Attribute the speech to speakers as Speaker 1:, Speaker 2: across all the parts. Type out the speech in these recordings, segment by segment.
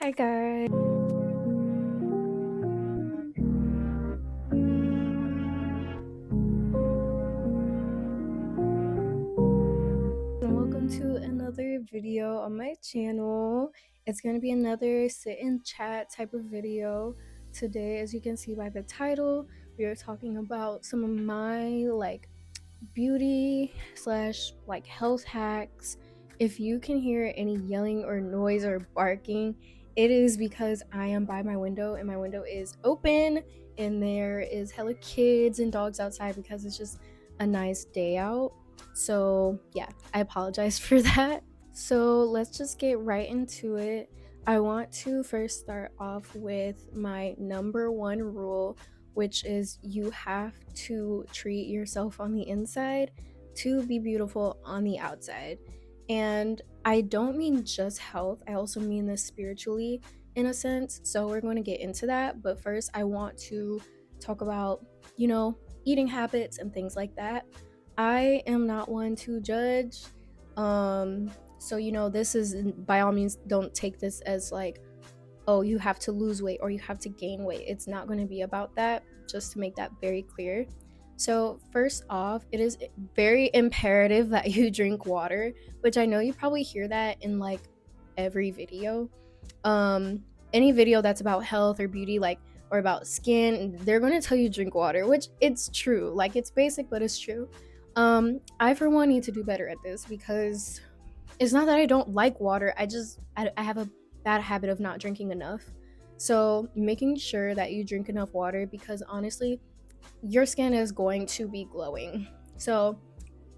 Speaker 1: Hi guys, and welcome to another video on my channel. It's gonna be another sit and chat type of video. Today, as you can see by the title, we are talking about some of my beauty slash health hacks. If you can hear any yelling or noise or barking, it is because I am by my window and my window is open and there is hella kids and dogs outside because it's just a nice day out. So yeah, I apologize for that. So let's just get right into it. I want to first start off with my number one rule, which is you have to treat yourself on the inside to be beautiful on the outside. And I don't mean just health, I also mean this spiritually in a sense. So we're going to get into that. But first, I want to talk about, eating habits and things like that. I am not one to judge. So, this is by all means, don't take this as like, oh, you have to lose weight or you have to gain weight. It's not going to be about that, just to make that very clear. So, first off, it is very imperative that you drink water, which I know you probably hear that in like every video. Any video that's about health or beauty, or about skin, they're going to tell you drink water, which it's true. Like, it's basic, but it's true. I, for one, need to do better at this because it's not that I don't like water. I have a bad habit of not drinking enough. So making sure that you drink enough water, because honestly, your skin is going to be glowing. So,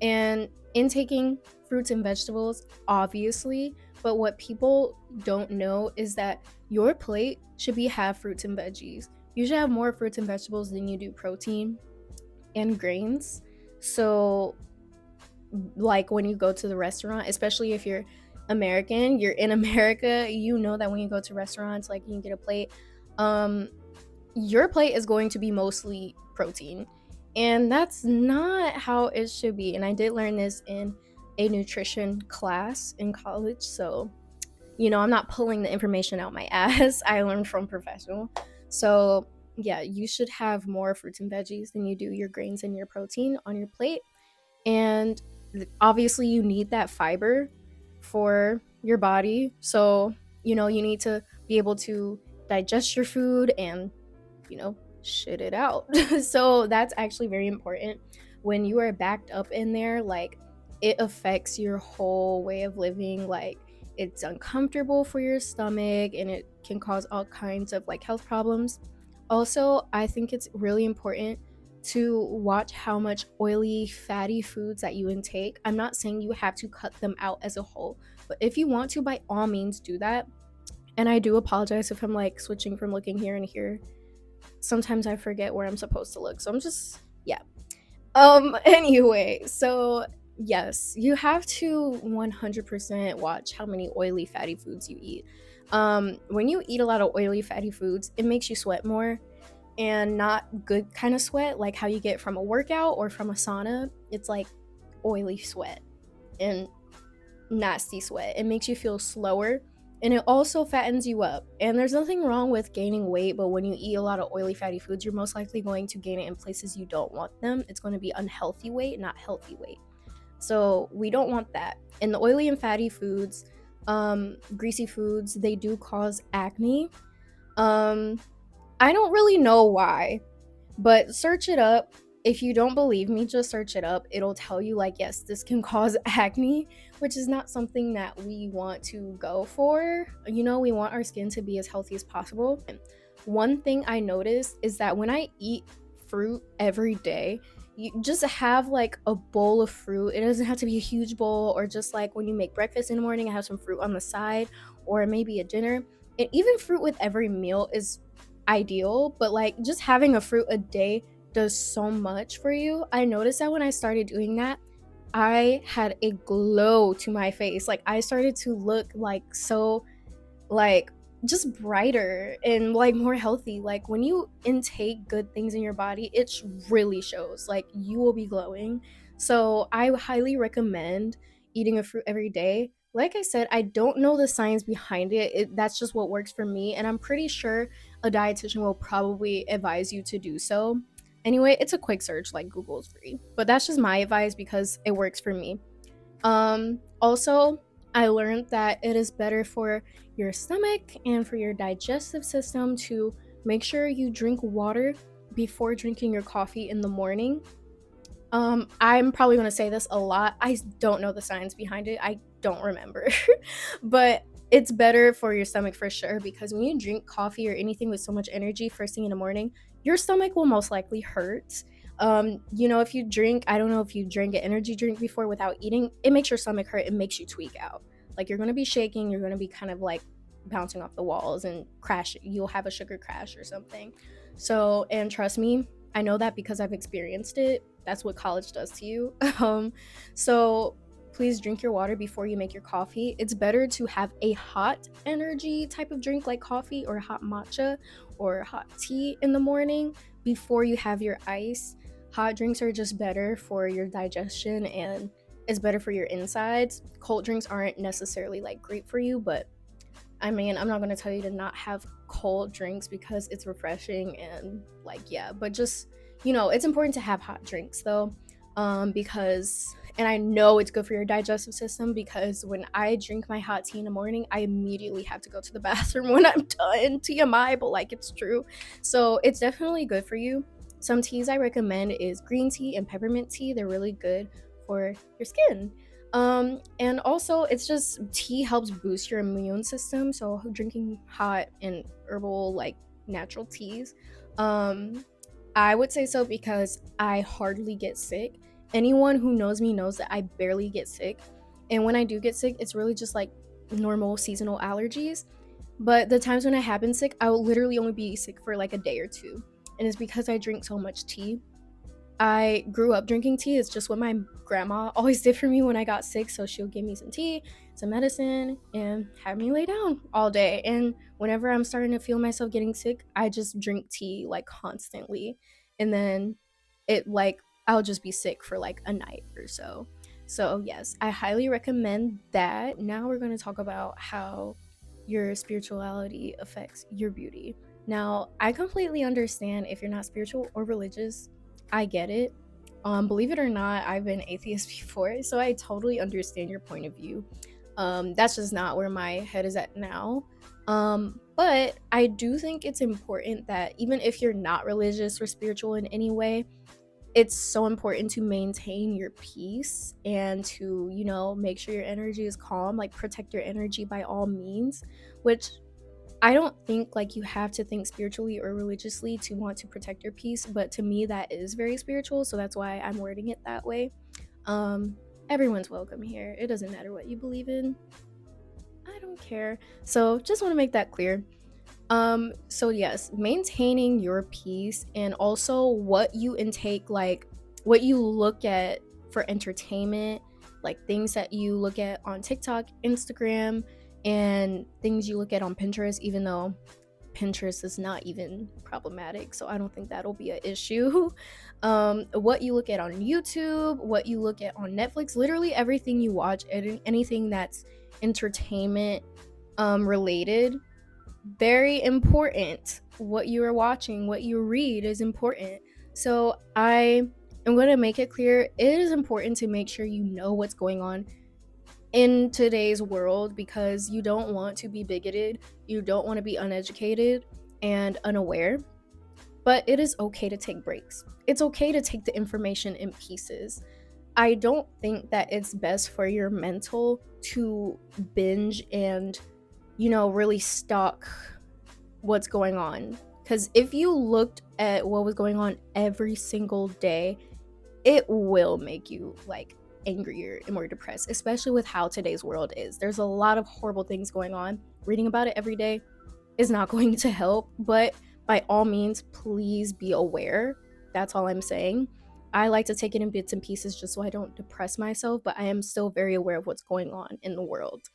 Speaker 1: and intaking fruits and vegetables, obviously, but what people don't know is that your plate should be half fruits and veggies. You should have more fruits and vegetables than you do protein and grains. So like when you go to the restaurant, especially if you're American, you're in America, you know that when you go to restaurants, like you can get a plate, um, your plate is going to be mostly protein. And that's not how it should be. And I did learn this in a nutrition class in college. So, I'm not pulling the information out my ass. I learned from professional. So, yeah, you should have more fruits and veggies than you do your grains and your protein on your plate. And obviously you need that fiber for your body, so you need to be able to digest your food and shit it out. So that's actually very important. When you are backed up in there, like, it affects your whole way of living. Like, it's uncomfortable for your stomach and it can cause all kinds of like health problems. Also, I think it's really important to watch how much oily, fatty foods that you intake. I'm not saying you have to cut them out as a whole, but if you want to, by all means, do that. And I do apologize if I'm like switching from looking here and here. Sometimes I forget where I'm supposed to look, so I'm just, yeah. Anyway, so yes, you have to 100% watch how many oily, fatty foods you eat. When you eat a lot of oily, fatty foods, it makes you sweat more, and not good kind of sweat, like how you get from a workout or from a sauna. It's like oily sweat and nasty sweat. It makes you feel slower and it also fattens you up. And there's nothing wrong with gaining weight, but when you eat a lot of oily, fatty foods, you're most likely going to gain it in places you don't want them. It's going to be unhealthy weight, not healthy weight. So we don't want that. And the oily and fatty foods, greasy foods, they do cause acne. Um, I don't really know why, but search it up. If you don't believe me, just search it up. It'll tell you, like, yes, this can cause acne, which is not something that we want to go for. We want our skin to be as healthy as possible. One thing I noticed is that when I eat fruit every day, you just have like a bowl of fruit. It doesn't have to be a huge bowl, or just like when you make breakfast in the morning, I have some fruit on the side, or maybe a dinner. And even fruit with every meal is ideal, but like just having a fruit a day does so much for you. I noticed that when I started doing that, I had a glow to my face. Like, I started to look like so, like, just brighter and like more healthy. Like, when you intake good things in your body, it really shows. Like, you will be glowing. So I highly recommend eating a fruit every day. like I said, I don't know the science behind that's just what works for me, and I'm pretty sure a dietitian will probably advise you to do so. Anyway, it's a quick search, like Google's free, but that's just my advice because it works for me. Also, I learned that it is better for your stomach and for your digestive system to make sure you drink water before drinking your coffee in the morning. I'm probably going to say this a lot. I don't know the science behind it. I don't remember. But it's better for your stomach for sure, because when you drink coffee or anything with so much energy first thing in the morning, your stomach will most likely hurt. If you drink, I don't know if you drank an energy drink before without eating, it makes your stomach hurt. It makes you tweak out. Like you're going to be shaking, you're going to be kind of like bouncing off the walls and crash. You'll have a sugar crash or something. So, and trust me, I know that because I've experienced it. That's what college does to you. So please drink your water before you make your coffee. It's better to have a hot energy type of drink like coffee or hot matcha or hot tea in the morning before you have your ice. Hot drinks are just better for your digestion and it's better for your insides. Cold drinks aren't necessarily like great for you, but I mean, I'm not going to tell you to not have cold drinks because it's refreshing and like, yeah, but just, it's important to have hot drinks though, because, and I know it's good for your digestive system because when I drink my hot tea in the morning, I immediately have to go to the bathroom when I'm done. TMI, but like it's true. So it's definitely good for you. Some teas I recommend is green tea and peppermint tea. They're really good for your skin. And also it's just tea helps boost your immune system. So drinking hot and herbal like natural teas. I would say so because I hardly get sick. Anyone who knows me knows that I barely get sick. And when I do get sick, it's really just like normal seasonal allergies. But the times when I have been sick, I will literally only be sick for like a day or two. And it's because I drink so much tea. I grew up drinking tea. It's just what my grandma always did for me when I got sick. So she'll give me some tea, some medicine, and have me lay down all day. And whenever I'm starting to feel myself getting sick, I just drink tea like constantly. And then I'll just be sick for like a night or so. So, yes, I highly recommend that. Now we're going to talk about how your spirituality affects your beauty. Now, I completely understand if you're not spiritual or religious. I get it. Believe it or not, I've been atheist before, so I totally understand your point of view. That's just not where my head is at now. But I do think it's important that even if you're not religious or spiritual in any way, it's so important to maintain your peace and to, make sure your energy is calm, like protect your energy by all means, which I don't think like you have to think spiritually or religiously to want to protect your peace, but to me that is very spiritual, so that's why I'm wording it that way. Everyone's welcome here. It doesn't matter what you believe in. I don't care. So just want to make that clear. So yes, maintaining your peace and also what you intake, like what you look at for entertainment, like things that you look at on TikTok, Instagram, and things you look at on Pinterest, even though Pinterest is not even problematic, so I don't think that'll be an issue. What you look at on YouTube, what you look at on Netflix, literally everything you watch, anything that's entertainment related, very important. What you are watching, what you read is important. So I am going to make it clear, it is important to make sure you know what's going on in today's world because you don't want to be bigoted, you don't want to be uneducated and unaware, but it is okay to take breaks. It's okay to take the information in pieces. I don't think that it's best for your mental to binge and, really stalk what's going on. Because if you looked at what was going on every single day, it will make you like angrier and more depressed, especially with how today's world is. There's a lot of horrible things going on. Reading about it every day is not going to help, but by all means, please be aware. That's all I'm saying. I like to take it in bits and pieces just so I don't depress myself, but I am still very aware of what's going on in the world.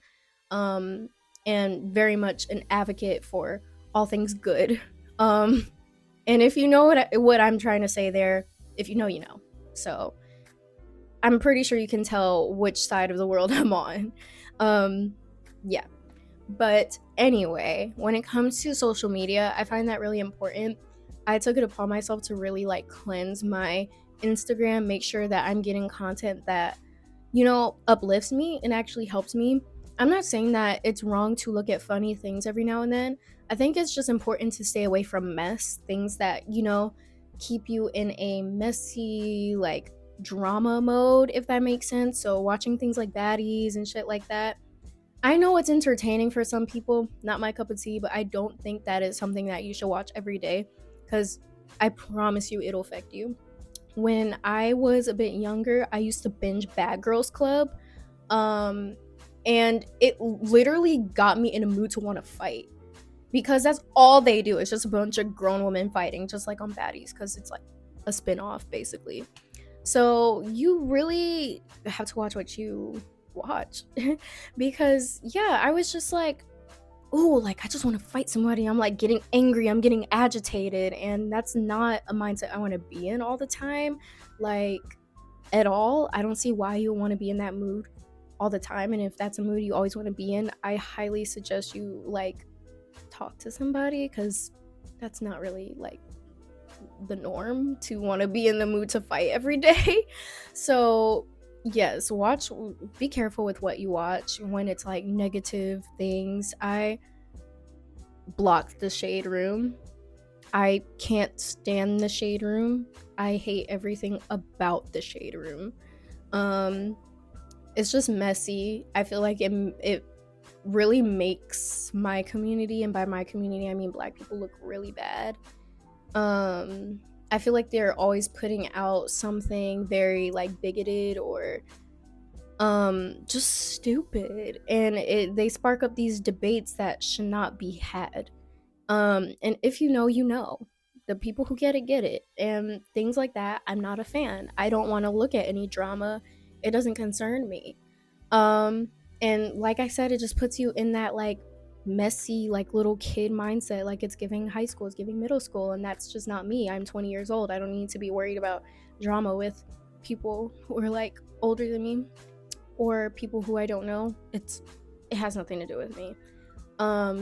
Speaker 1: And very much an advocate for all things good. And if you know what I'm trying to say there, if you know, you know. So I'm pretty sure you can tell which side of the world I'm on. Yeah. But anyway, when it comes to social media, I find that really important. I took it upon myself to really like cleanse my Instagram, make sure that I'm getting content that, uplifts me and actually helps me. I'm not saying that it's wrong to look at funny things every now and then. I think it's just important to stay away from mess, things that, keep you in a messy, like, drama mode, if that makes sense. So, watching things like baddies and shit like that, I know it's entertaining for some people, not my cup of tea, but I don't think that is something that you should watch every day because I promise you it'll affect you. When I was a bit younger, I used to binge Bad Girls Club. Um, and it literally got me in a mood to want to fight because that's all they do. It's just a bunch of grown women fighting, just like on Baddies, because it's like a spin off basically. So you really have to watch what you watch because yeah, I was just like, oh, like I just want to fight somebody. I'm like getting angry, I'm getting agitated, and that's not a mindset I want to be in all the time. Like at all. I don't see why you want to be in that mood all the time. And if that's a mood you always want to be in, I highly suggest you like talk to somebody because that's not really like the norm to want to be in the mood to fight every day. So yes, be careful with what you watch when it's like negative things. I blocked the shade room. I can't stand the shade room. I hate everything about the shade room. um it's just messy. I feel like it really makes my community, and by my community I mean black people, look really bad. I feel like they're always putting out something very like bigoted or just stupid, and they spark up these debates that should not be had. And if you know, you know. The people who get it, and things like that. I'm not a fan. I don't want to look at any drama. It doesn't concern me. um and like I said, it just puts you in that like messy like little kid mindset, like it's giving high school, it's giving middle school, and that's just not me. I'm 20 years old. I don't need to be worried about drama with people who are like older than me or people who I don't know. It has nothing to do with me.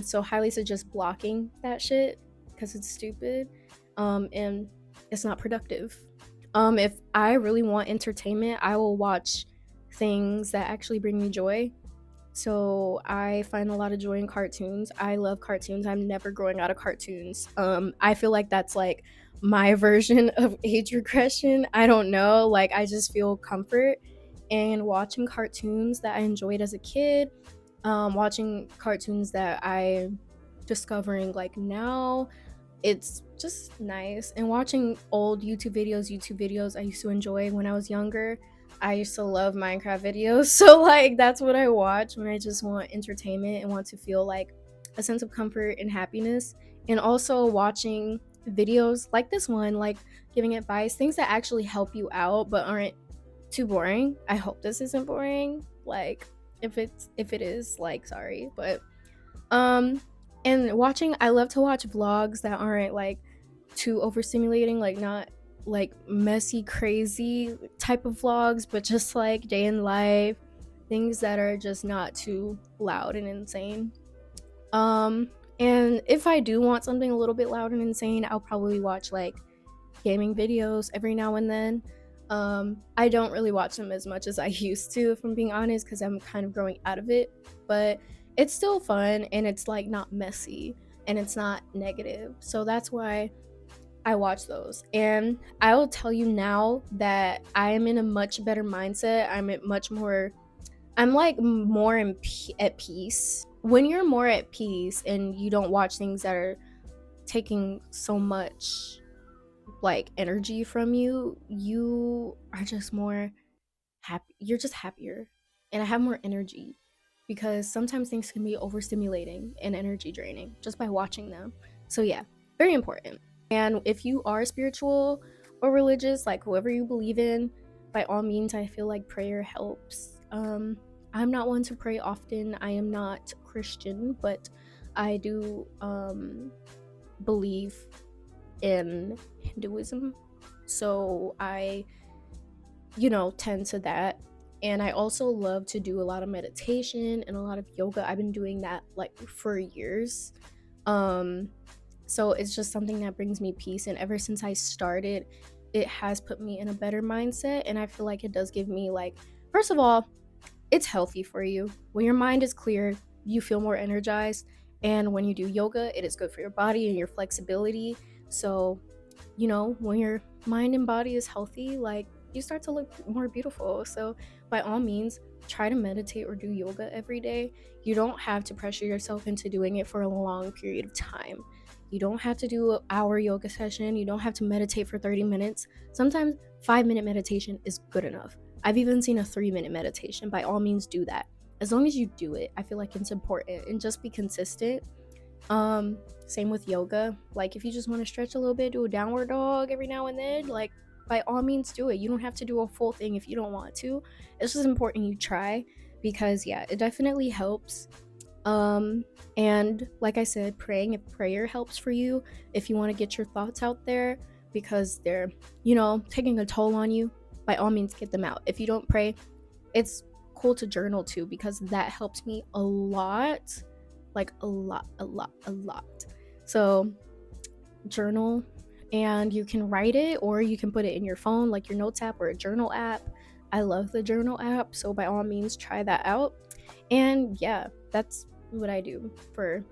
Speaker 1: So highly suggest blocking that shit because it's stupid. And it's not productive. If I really want entertainment, I will watch things that actually bring me joy. So I find a lot of joy in cartoons. I love cartoons. I'm never growing out of cartoons. I feel like that's like my version of age regression. I don't know. Like I just feel comfort in watching cartoons that I enjoyed as a kid. Watching cartoons that I'm discovering like now, it's just nice. And watching old YouTube videos I used to enjoy when I was younger. I used to love Minecraft videos. So like that's what I watch when I just want entertainment and want to feel like a sense of comfort and happiness. And also watching videos like this one, like giving advice, things that actually help you out but aren't too boring. I hope this isn't boring. Like if it is, like sorry. But um and watching, I love to watch vlogs that aren't like too overstimulating, like not like messy crazy type of vlogs, but just like day in life, things that are just not too loud and insane. um and if I do want something a little bit loud and insane, I'll probably watch like gaming videos every now and then. I don't really watch them as much as I used to, if I'm being honest, because I'm kind of growing out of it. But it's still fun and it's like not messy and it's not negative. So that's why I watch those. And I will tell you now that I am in a much better mindset. I'm like more at peace. When you're more at peace and you don't watch things that are taking so much like energy from you, you are just more happy. You're just happier. And I have more energy because sometimes things can be overstimulating and energy draining just by watching them. So yeah, very important. And if you are spiritual or religious, like whoever you believe in, by all means, I feel like prayer helps. I'm not one to pray often. I am not Christian, but I do believe in Hinduism. So I tend to that. And I also love to do a lot of meditation and a lot of yoga. I've been doing that like for years. Um, so it's just something that brings me peace. And ever since I started, it has put me in a better mindset. And I feel like it does give me, like, first of all, it's healthy for you. When your mind is clear, you feel more energized. And when you do yoga, it is good for your body and your flexibility. So, when your mind and body is healthy, like, you start to look more beautiful. So, by all means, try to meditate or do yoga every day. You don't have to pressure yourself into doing it for a long period of time. You don't have to do an hour yoga session. You don't have to meditate for 30 minutes. Sometimes 5-minute meditation is good enough. I've even seen a 3-minute meditation. By all means, do that. As long as you do it, I feel like it's important, and just be consistent. Same with yoga. Like, if you just want to stretch a little bit, do a downward dog every now and then, like, by all means do it. You don't have to do a full thing if you don't want to. It's just important you try, because yeah, it definitely helps. And like I said, praying, if prayer helps for you, if you want to get your thoughts out there because they're, taking a toll on you, by all means get them out. If you don't pray, it's cool to journal too, because that helps me a lot. Like a lot. So journal, and you can write it or you can put it in your phone, like your notes app or a journal app. I love the journal app, so by all means try that out. And yeah, that's what I do for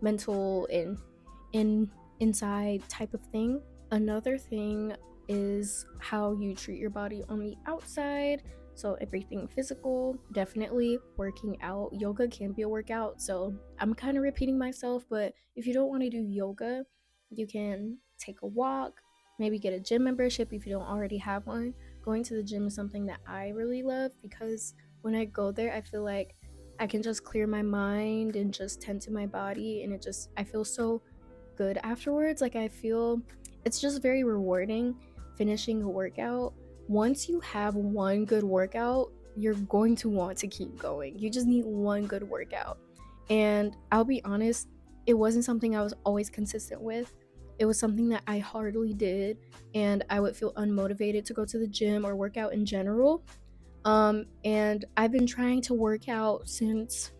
Speaker 1: mental and inside type of thing. Another thing is how you treat your body on the outside. So everything physical, definitely working out. Yoga can be a workout, so I'm kind of repeating myself, but if you don't want to do yoga, you can take a walk, maybe get a gym membership if you don't already have one. Going to the gym is something that I really love, because when I go there, I feel like I can just clear my mind and just tend to my body, and I feel so good afterwards. Like, I feel it's just very rewarding finishing a workout. Once you have one good workout, you're going to want to keep going. You just need one good workout. And I'll be honest, it wasn't something I was always consistent with. It was something that I hardly did, and I would feel unmotivated to go to the gym or work out in general. And I've been trying to work out since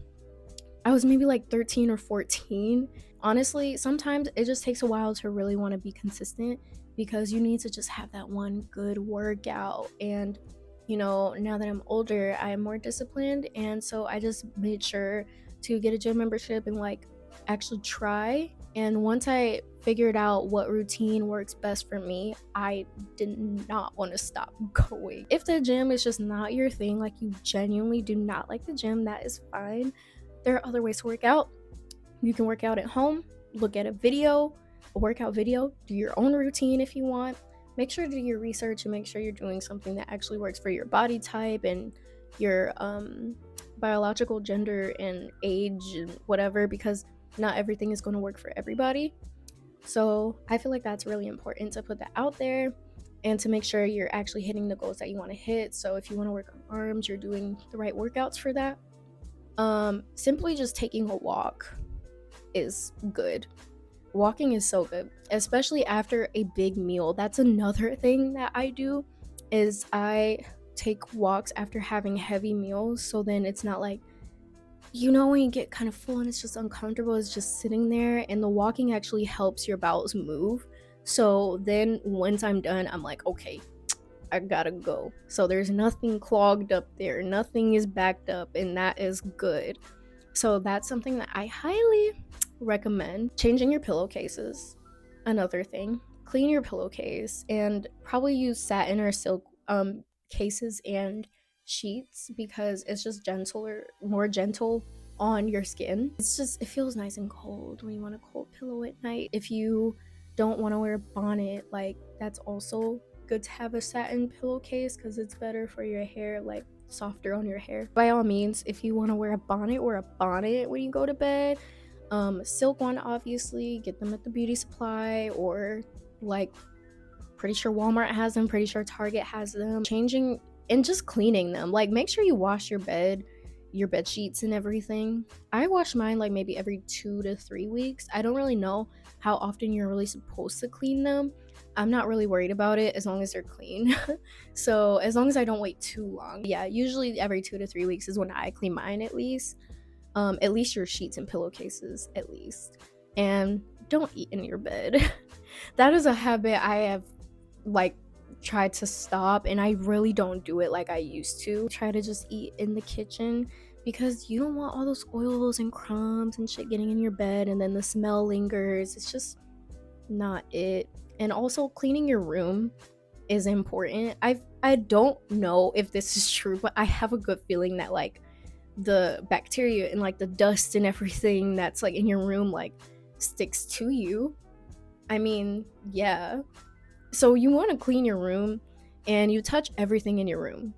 Speaker 1: I was maybe like 13 or 14. Honestly, sometimes it just takes a while to really want to be consistent, because you need to just have that one good workout. And, now that I'm older, I am more disciplined. And so I just made sure to get a gym membership and like actually try. And once I figured out what routine works best for me, I did not want to stop going. If the gym is just not your thing, like you genuinely do not like the gym, that is fine. There are other ways to work out. You can work out at home, look at a workout video, do your own routine if you want. Make sure to do your research and make sure you're doing something that actually works for your body type and your biological gender and age and whatever, because not everything is going to work for everybody. So I feel like that's really important to put that out there and to make sure you're actually hitting the goals that you want to hit. So if you want to work on arms, you're doing the right workouts for that. Simply just taking a walk is good. Walking is so good, especially after a big meal. That's another thing that I do, is I take walks after having heavy meals, so then it's not like, when you get kind of full and it's just uncomfortable, it's just sitting there, and the walking actually helps your bowels move. So then once I'm done, I'm like, okay, I gotta go. So there's nothing clogged up there, nothing is backed up, and that is good. So that's something that I highly recommend. Changing your pillowcases, another thing. Clean your pillowcase and probably use satin or silk cases and sheets, because it's just more gentle on your skin. It feels nice and cold when you want a cold pillow at night. If you don't want to wear a bonnet, like, that's also good to have a satin pillowcase, because it's better for your hair, like softer on your hair. By all means, if you want to wear a bonnet when you go to bed. Silk one, obviously, get them at the beauty supply, or like, pretty sure Walmart has them, pretty sure Target has them. Changing and just cleaning them, like, make sure you wash your bed sheets and everything. I wash mine like maybe every 2 to 3 weeks. I don't really know how often you're really supposed to clean them. I'm not really worried about it as long as they're clean. So as long as I don't wait too long. Yeah, usually every 2 to 3 weeks is when I clean mine at least your sheets and pillowcases at least. And don't eat in your bed. That is a habit I have like tried to stop, and I really don't do it like I used to. Try to just eat in the kitchen because you don't want all those oils and crumbs and shit getting in your bed, and then the smell lingers. It's just not it. And also cleaning your room is important. I don't know if this is true, but I have a good feeling that like the bacteria and like the dust and everything that's like in your room like sticks to you. I mean, yeah. So you want to clean your room and you touch everything in your room.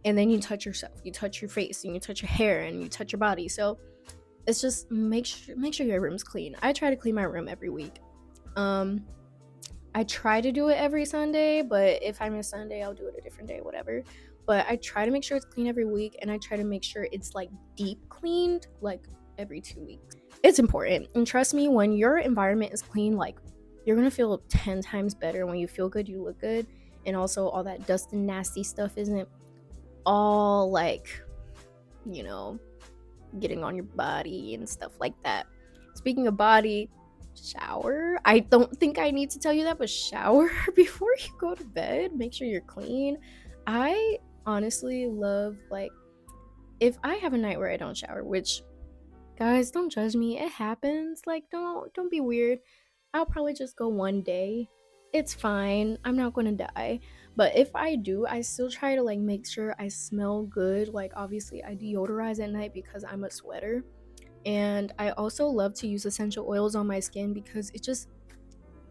Speaker 1: And then you touch yourself. You touch your face and you touch your hair and you touch your body. So it's just make sure your room's clean. I try to clean my room every week. Um I try to do it every Sunday, but if I miss Sunday, I'll do it a different day, whatever. But I try to make sure it's clean every week, and I try to make sure it's like deep cleaned like every 2 weeks. It's important. And trust me, when your environment is clean, like you're gonna feel 10 times better. When you feel good, you look good. And also, all that dust and nasty stuff isn't all like, you know, getting on your body and stuff like that. Speaking of body, shower. I don't think I need to tell you that, but shower before you go to bed. Make sure you're clean. I honestly love like if I have a night where I don't shower, which guys, don't judge me. It happens. Like don't be weird. I'll probably just go one day. It's fine. I'm not going to die. But if I do, I still try to like make sure I smell good. Like obviously I deodorize at night because I'm a sweater. And I also love to use essential oils on my skin because it just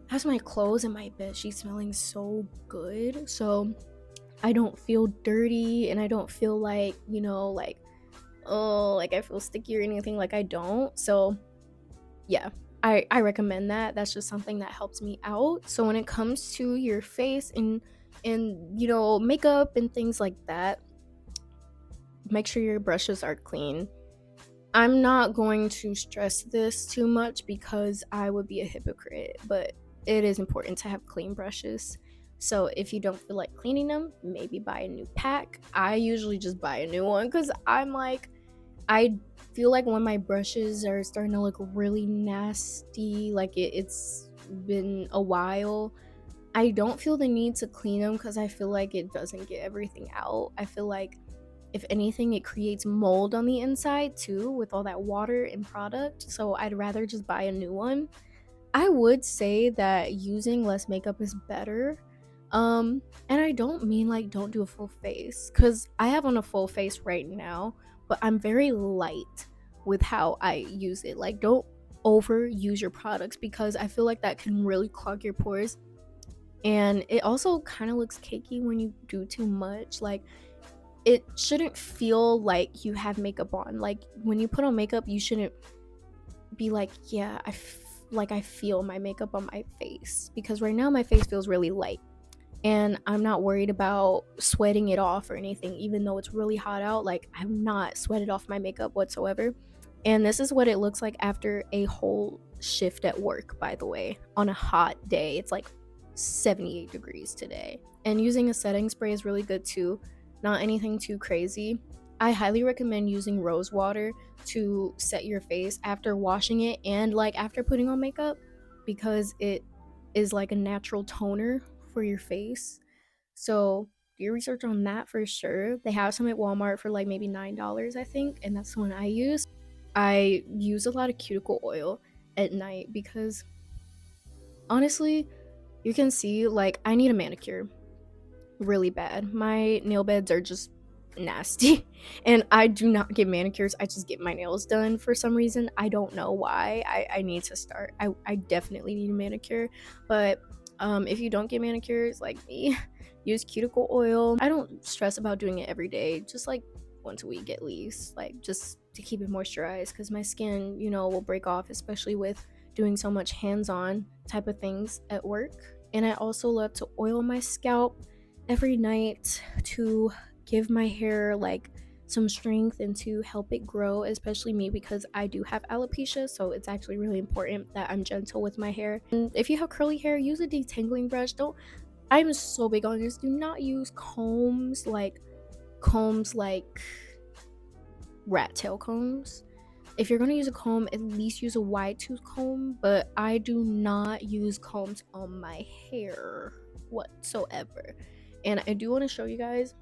Speaker 1: has my clothes and my bed sheets smelling so good. So I don't feel dirty and I don't feel like, like, oh, like I feel sticky or anything. Like I don't. So yeah, I recommend that. That's just something that helps me out. So when it comes to your face and makeup and things like that, make sure your brushes are clean. I'm not going to stress this too much because I would be a hypocrite, but it is important to have clean brushes. So if you don't feel like cleaning them, maybe buy a new pack. I usually just buy a new one because I'm like, I feel like when my brushes are starting to look really nasty, like it's been a while, I don't feel the need to clean them because I feel like it doesn't get everything out. I feel like if anything, it creates mold on the inside too with all that water and product. So I'd rather just buy a new one. I would say that using less makeup is better. And I don't mean like don't do a full face because I have on a full face right now, but I'm very light with how I use it. Like, don't overuse your products because I feel like that can really clog your pores. And it also kind of looks cakey when you do too much. Like, it shouldn't feel like you have makeup on. Like when you put on makeup, you shouldn't be like, yeah, I feel my makeup on my face, because right now my face feels really light and I'm not worried about sweating it off or anything. Even though it's really hot out, like I'm not sweated off my makeup whatsoever. And this is what it looks like after a whole shift at work, by the way. On a hot day, it's like 78 degrees today. And using a setting spray is really good too. Not anything too crazy. I highly recommend using rose water to set your face after washing it and like after putting on makeup, because it is like a natural toner for your face. So do your research on that for sure. They have some at Walmart for like maybe $9, I think, and that's the one I use. I use a lot of cuticle oil at night because honestly, you can see like I need a manicure really bad. My nail beds are just nasty and I do not get manicures. I just get my nails done for some reason. I don't know why. I need to start. I definitely need a manicure. But if you don't get manicures like me, use cuticle oil. I don't stress about doing it every day, just like once a week at least, like just to keep it moisturized, because my skin, will break off, especially with doing so much hands-on type of things at work. And I also love to oil my scalp every night to give my hair like some strength and to help it grow, especially me because I do have alopecia, so it's actually really important that I'm gentle with my hair. And if you have curly hair, use a detangling brush. Don't I'm so big on this. Do not use combs like rat tail combs. If you're gonna use a comb, at least use a wide tooth comb, but I do not use combs on my hair whatsoever. And I do want to show you guys,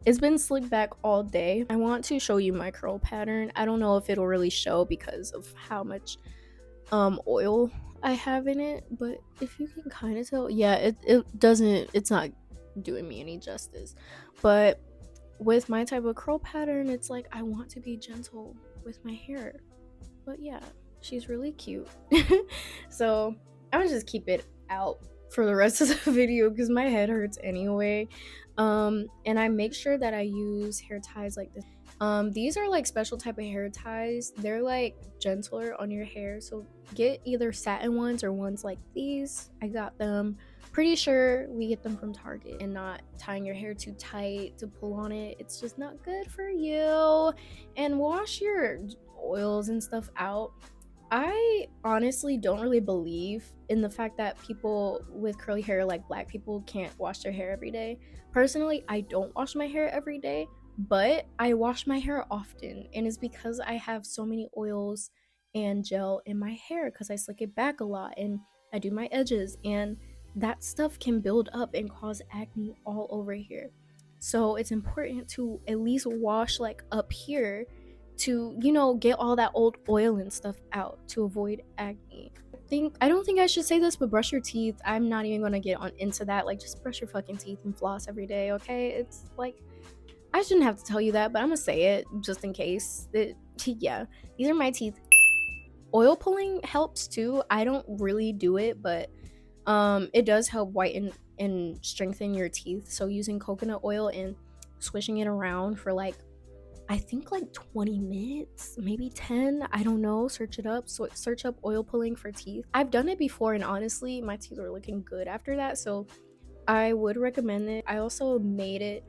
Speaker 1: it's been slicked back all day. I want to show you my curl pattern. I don't know if it'll really show because of how much oil I have in it, but if you can kind of tell, yeah, it's not doing me any justice. But with my type of curl pattern, it's like I want to be gentle with my hair. But yeah, she's really cute. So I'm gonna just keep it out for the rest of the video because my head hurts anyway. And I make sure that I use hair ties like this. These are like special type of hair ties. They're like gentler on your hair, so get either satin ones or ones like these. I got them, pretty sure we get them from Target. And not tying your hair too tight to pull on it, it's just not good for you. And wash your oils and stuff out. I honestly don't really believe in the fact that people with curly hair, like black people, can't wash their hair every day. Personally, I don't wash my hair every day, but I wash my hair often, and it's because I have so many oils and gel in my hair because I slick it back a lot and I do my edges, and that stuff can build up and cause acne all over here. So it's important to at least wash like up here to, get all that old oil and stuff out to avoid acne. I don't think I should say this, but brush your teeth. I'm not even gonna get on into that. Like, just brush your fucking teeth and floss every day, okay? It's like, I shouldn't have to tell you that, but I'm gonna say it just in case. Yeah, these are my teeth. Oil pulling helps too. I don't really do it, but it does help whiten and strengthen your teeth. So using coconut oil and swishing it around for like, I think like 20 minutes, maybe 10. I don't know. Search it up. So search up oil pulling for teeth. I've done it before, and honestly, my teeth are looking good after that. So I would recommend it. I also made it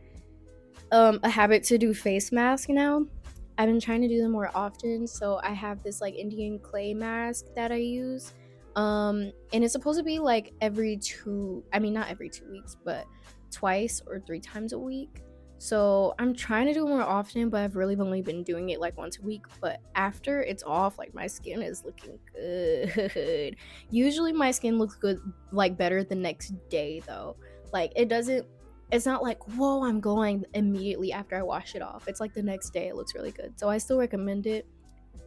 Speaker 1: a habit to do face mask now. I've been trying to do them more often. So I have this like Indian clay mask that I use. And it's supposed to be like not every 2 weeks, but twice or 3 times a week. So I'm trying to do it more often, but I've really only been doing it like once a week. But after it's off, like my skin is looking good. Usually my skin looks good, like better the next day though. Like it's not like, whoa, I'm glowing immediately after I wash it off. It's like the next day it looks really good. So I still recommend it.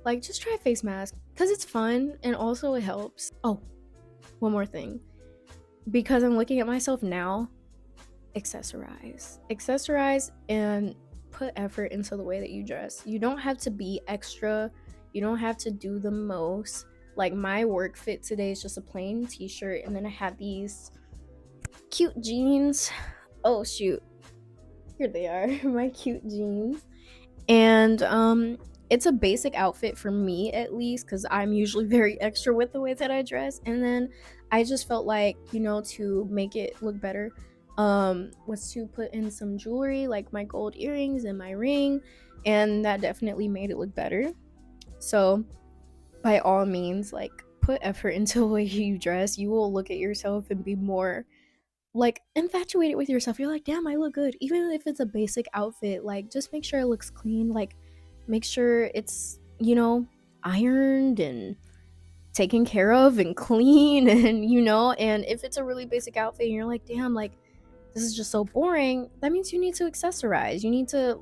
Speaker 1: Like, just try a face mask because it's fun and also it helps. Oh, one more thing. Because I'm looking at myself now, accessorize and put effort into the way that you dress. You don't have to be extra, you don't have to do the most. Like, my work fit today is just a plain t-shirt, and then I have these cute jeans. Oh shoot, here they are. My cute jeans. And it's a basic outfit for me, at least, because I'm usually very extra with the way that I dress. And then I just felt like, to make it look better, was to put in some jewelry, like my gold earrings and my ring, and that definitely made it look better. So by all means, like, put effort into the way you dress. You will look at yourself and be more like infatuated with yourself. You're like, damn, I look good. Even if it's a basic outfit, like, just make sure it looks clean. Like, make sure it's, ironed and taken care of and clean. And if it's a really basic outfit and you're like, damn, like, this is just so boring, that means you need to accessorize. You need to,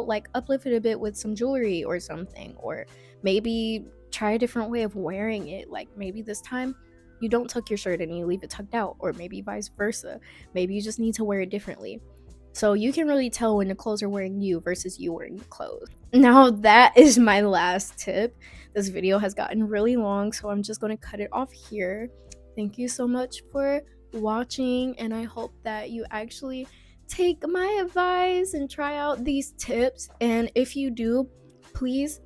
Speaker 1: like, uplift it a bit with some jewelry or something, or maybe try a different way of wearing it. Like, maybe this time you don't tuck your shirt and you leave it tucked out, or maybe vice versa. Maybe you just need to wear it differently. So you can really tell when the clothes are wearing you versus you wearing the clothes. Now, that is my last tip. This video has gotten really long, so I'm just going to cut it off here. Thank you so much for watching, and I hope that you actually take my advice and try out these tips. And if you do, please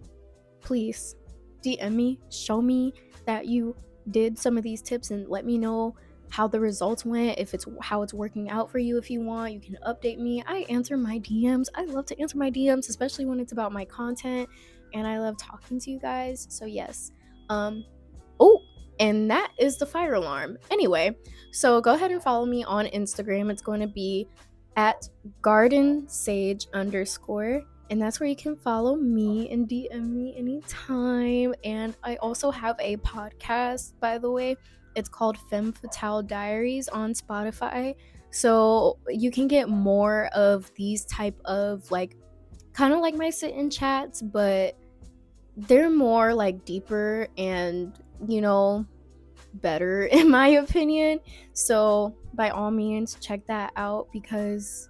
Speaker 1: DM me, show me that you did some of these tips, and let me know how the results went, if it's how it's working out for you. If you want, you can update me. I answer my DMs. I love to answer my DMs, especially when it's about my content, and I love talking to you guys. So yes. Oh, and that is the fire alarm. Anyway, so go ahead and follow me on Instagram. It's going to be at gardensage_, and that's where you can follow me and DM me anytime. And I also have a podcast, by the way. It's called Femme Fatale Diaries on Spotify. So you can get more of these type of like kind of like my sit-in chats, but they're more like deeper and, better in my opinion. So by all means, check that out because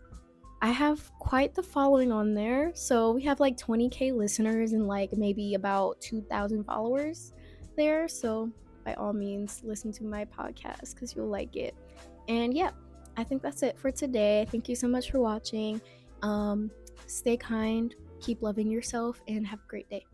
Speaker 1: I have quite the following on there. So we have like 20K listeners and like maybe about 2,000 followers there. So by all means, listen to my podcast because you'll like it. And yeah, I think that's it for today. Thank you so much for watching. Stay kind, keep loving yourself, and have a great day.